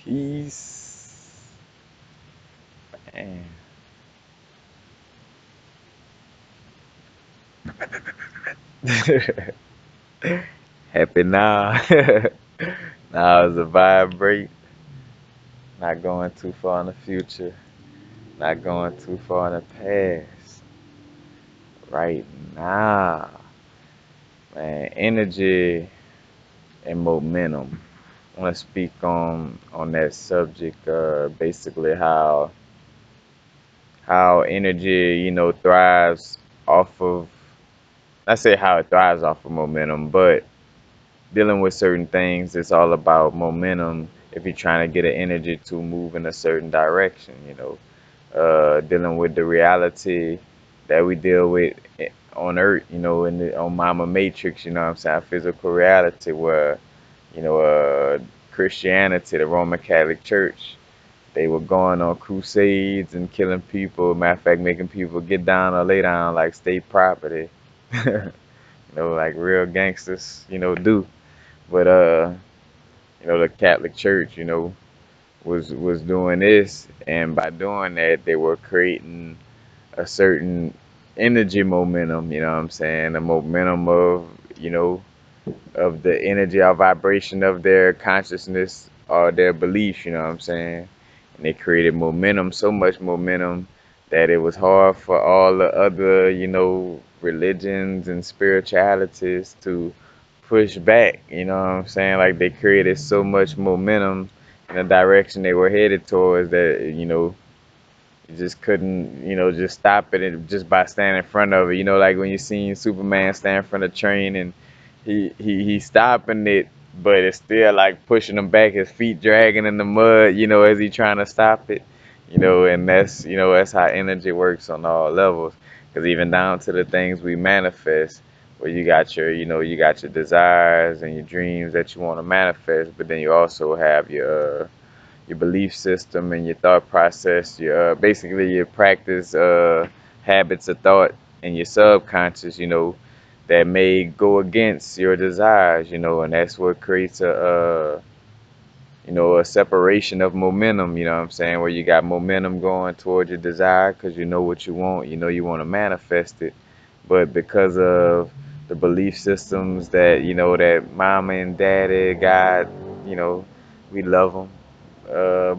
Peace. Man. Happy now. Now is a vibrate. Not going too far in the future. Not going too far in the past. Right now. Man, energy and momentum. I want to speak on that subject. Basically, how energy, thrives off of. I say how it thrives off of momentum, but dealing with certain things, it's all about momentum. If you're trying to get an energy to move in a certain direction, dealing with the reality that we deal with on Earth, on Mama Matrix, you know what I'm saying, physical reality where, Christianity, the Roman Catholic Church, they were going on crusades and killing people. Matter of fact, making people get down or lay down like state property, like real gangsters, do. But the Catholic Church, was doing this, and by doing that, they were creating a certain energy momentum. You know what I'm saying? A momentum of of the energy or vibration of their consciousness or their beliefs. You know what I'm saying? And they created momentum, so much momentum that it was hard for all the other religions and spiritualities to push back. You know what I'm saying? Like they created so much momentum in the direction they were headed towards that you just couldn't just stop it just by standing in front of it. Like when you seen Superman stand in front of a train and he's stopping it, but it's still like pushing him back, his feet dragging in the mud, as he trying to stop it. And that's how energy works on all levels. Because even down to the things we manifest, where you got your desires and your dreams that you want to manifest, but then you also have your belief system and your thought process, your basically your practice habits of thought and your subconscious, that may go against your desires, and that's what creates a separation of momentum, you know what I'm saying, where you got momentum going towards your desire because you know what you want, you want to manifest it, but because of the belief systems that that mama and daddy got, you know, we love them,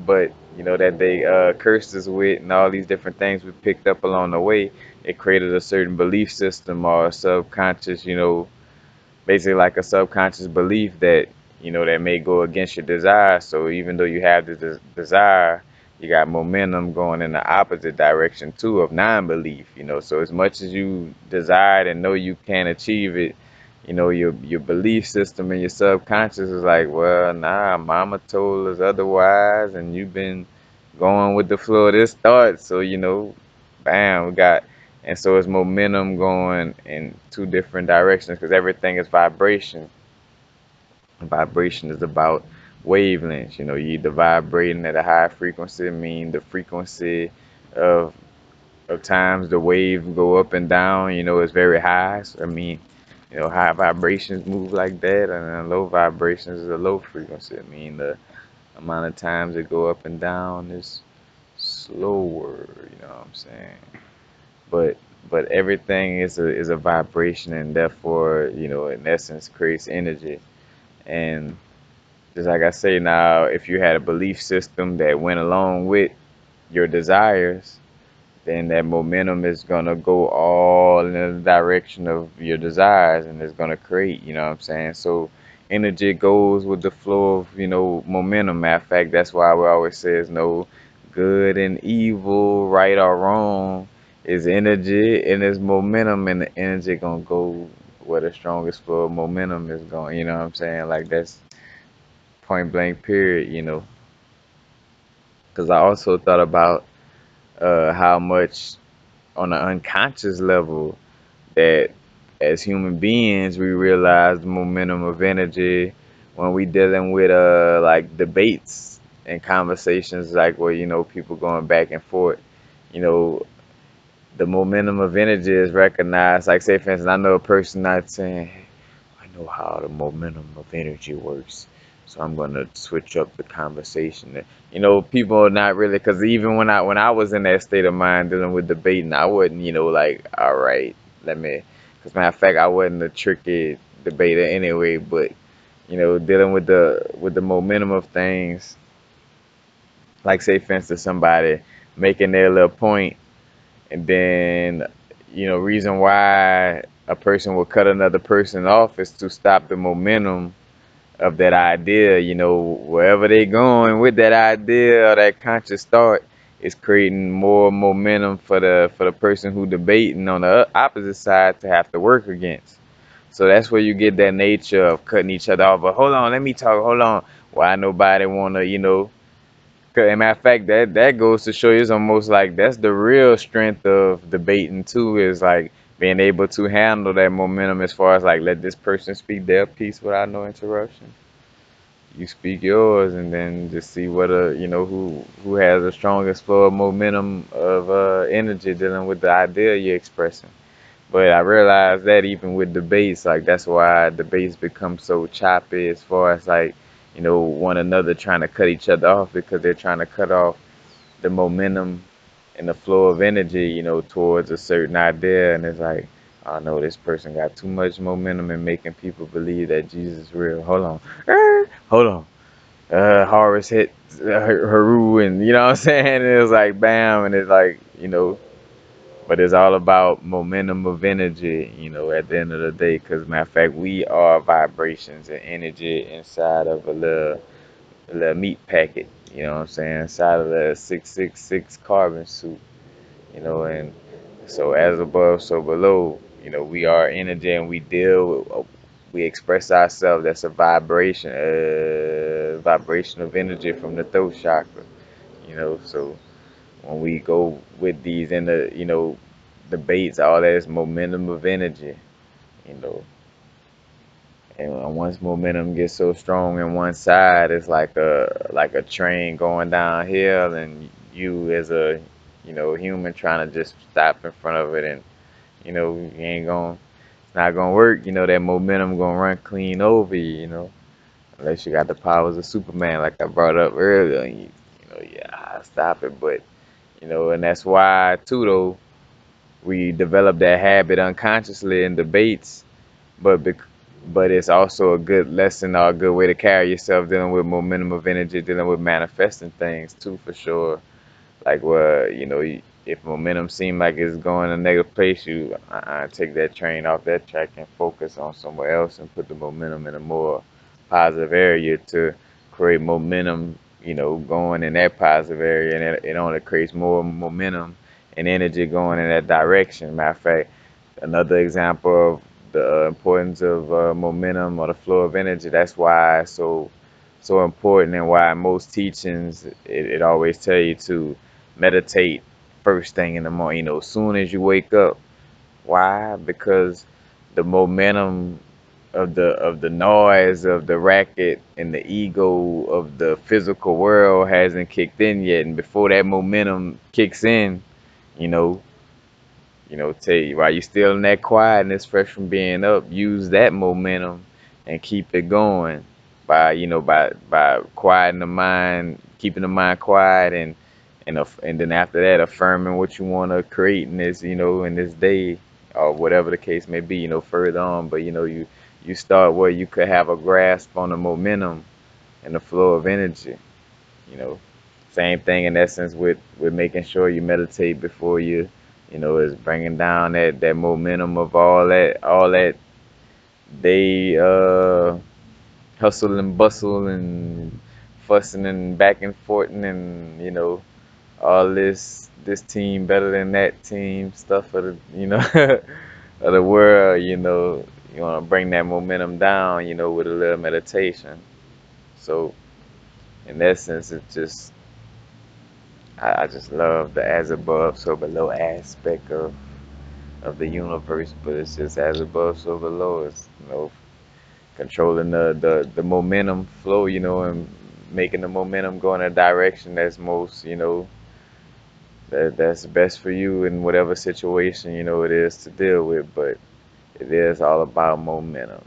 but that they cursed us with and all these different things we picked up along the way, it created a certain belief system or a subconscious, basically like a subconscious belief that that may go against your desire. So even though you have the desire, you got momentum going in the opposite direction too of non-belief. So as much as you desire and know you can achieve it, your belief system and your subconscious is like, well, nah, mama told us otherwise, and you've been going with the flow of this thought. So bam, we got, and so it's momentum going in two different directions because everything is vibration. Vibration is about wavelengths. You either vibrating at a high frequency, mean the frequency of times the wave go up and down, it's very high. So, I mean, high vibrations move like that, and then low vibrations is a low frequency. I mean, the amount of times it go up and down is slower, you know what I'm saying? But everything is a vibration, and therefore, in essence, creates energy. And just like I say now, if you had a belief system that went along with your desires, then that momentum is gonna go all in the direction of your desires, and it's gonna create, you know what I'm saying? So energy goes with the flow of, momentum. Matter of fact, that's why we always says no good and evil, right or wrong, is energy and it's momentum, and the energy gonna go where the strongest flow of momentum is going, you know what I'm saying? Like that's point blank period, because I also thought about how much on an unconscious level that as human beings we realize the momentum of energy when we dealing with like debates and conversations, like where people going back and forth, you know the momentum of energy is recognized. Like say for instance, I know a person not saying, "Hey, I know how the momentum of energy works. So I'm gonna switch up the conversation. People are not really, because even when I was in that state of mind dealing with debating, I wasn't, like, all right, let me. Because matter of fact, I wasn't a tricky debater anyway. But dealing with the momentum of things, like say for instance somebody making their little point, and then reason why a person will cut another person off is to stop the momentum of that idea. Wherever they going with that idea or that conscious thought is creating more momentum for the person who debating on the opposite side to have to work against. So that's where you get that nature of cutting each other off. But hold on, let me talk. Hold on. Why nobody wanna, 'cause, and matter of fact, that goes to show you it's almost like that's the real strength of debating too, is like being able to handle that momentum as far as like let this person speak their piece without no interruption. You speak yours, and then just see what who has the strongest flow of momentum of energy dealing with the idea you're expressing. But I realize that even with debates, like that's why debates become so choppy as far as like, one another trying to cut each other off, because they're trying to cut off the momentum and the flow of energy, towards a certain idea. And it's like, I know this person got too much momentum in making people believe that Jesus is real. Hold on. Hold on. Horus hit Haru, and you know what I'm saying? And it was like bam, and it's like, but it's all about momentum of energy, at the end of the day. Because, matter of fact, we are vibrations and energy inside of a little meat packet, you know what I'm saying? Inside of the 666 carbon suit, and so as above, so below, we are energy, and we express ourselves. That's a vibration of energy from the throat chakra, so when we go with these in the debates, all that is momentum of energy, you know. And once momentum gets so strong in one side, it's like a train going downhill, and you as a human trying to just stop in front of it, and you ain't going it's not gonna work. That momentum gonna run clean over you, unless you got the powers of Superman, like I brought up earlier. And yeah, stop it. But and that's why too though we develop that habit unconsciously in debates, but but it's also a good lesson or a good way to carry yourself dealing with momentum of energy, dealing with manifesting things too, for sure. Like where if momentum seem like it's going a negative place, you take that train off that track and focus on somewhere else and put the momentum in a more positive area to create momentum, going in that positive area, and it only creates more momentum and energy going in that direction. Matter of fact, another example of the importance of momentum or the flow of energy. That's why it's so important, and why most teachings it always tell you to meditate first thing in the morning. As soon as you wake up. Why? Because the momentum of the noise of the racket and the ego of the physical world hasn't kicked in yet, and before that momentum kicks in, you know tell you while you're still in that quietness, fresh from being up, use that momentum and keep it going by by quieting the mind, keeping the mind quiet, and then after that, affirming what you want to create in this in this day, or whatever the case may be, further on. But you start where you could have a grasp on the momentum and the flow of energy. you know Same thing in essence with making sure you meditate before is bringing down that momentum of all that they hustle and bustle and fussing and back and forth, and all this team better than that team stuff of the of the world. You want to bring that momentum down, with a little meditation. So in essence, it's just I just love the as above so below aspect of the universe. But it's just as above so below. It's controlling the momentum flow, and making the momentum go in a direction that's most that's best for you in whatever situation it is to deal with. But it is all about momentum,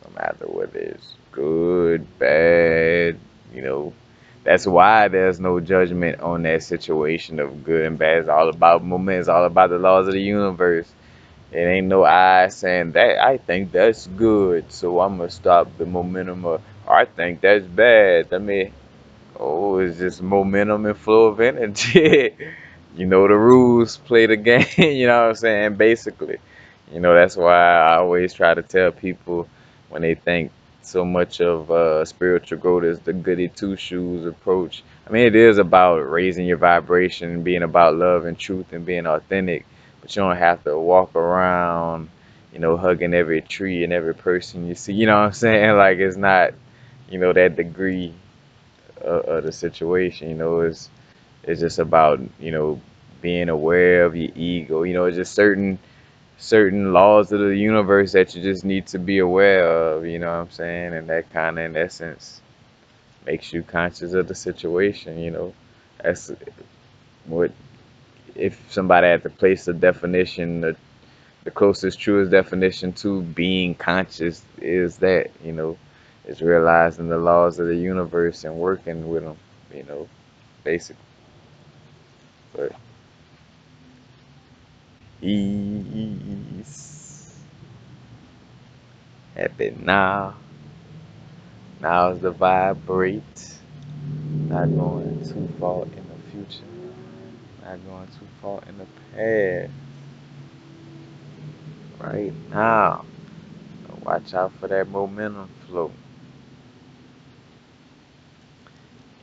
no matter whether it's good, bad, you know. That's why there's no judgment on that situation of good and bad. It's all about momentum. It's all about the laws of the universe. It ain't no I saying that I think that's good, so I'm gonna stop the momentum. Or I think that's bad. I mean, oh, it's just momentum and flow of energy. You know the rules, play the game. You know what I'm saying? Basically, that's why I always try to tell people when they think so much of spiritual growth is the goody two shoes approach. I mean, it is about raising your vibration, being about love and truth, and being authentic. But you don't have to walk around, hugging every tree and every person you see. You know what I'm saying? Like it's not, that degree of the situation. It's just about being aware of your ego. It's just certain laws of the universe that you just need to be aware of. You know what I'm saying? And that kind of, in essence, makes you conscious of the situation. That's what if somebody had to place the definition, the closest, truest definition to being conscious is that is realizing the laws of the universe and working with them. Basically. But he's happy now. Now's the vibrate. Not going too far in the future. Not going too far in the past. Right now. Watch out for that momentum flow.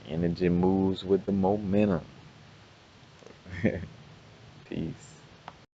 Energy moves with the momentum. Peace.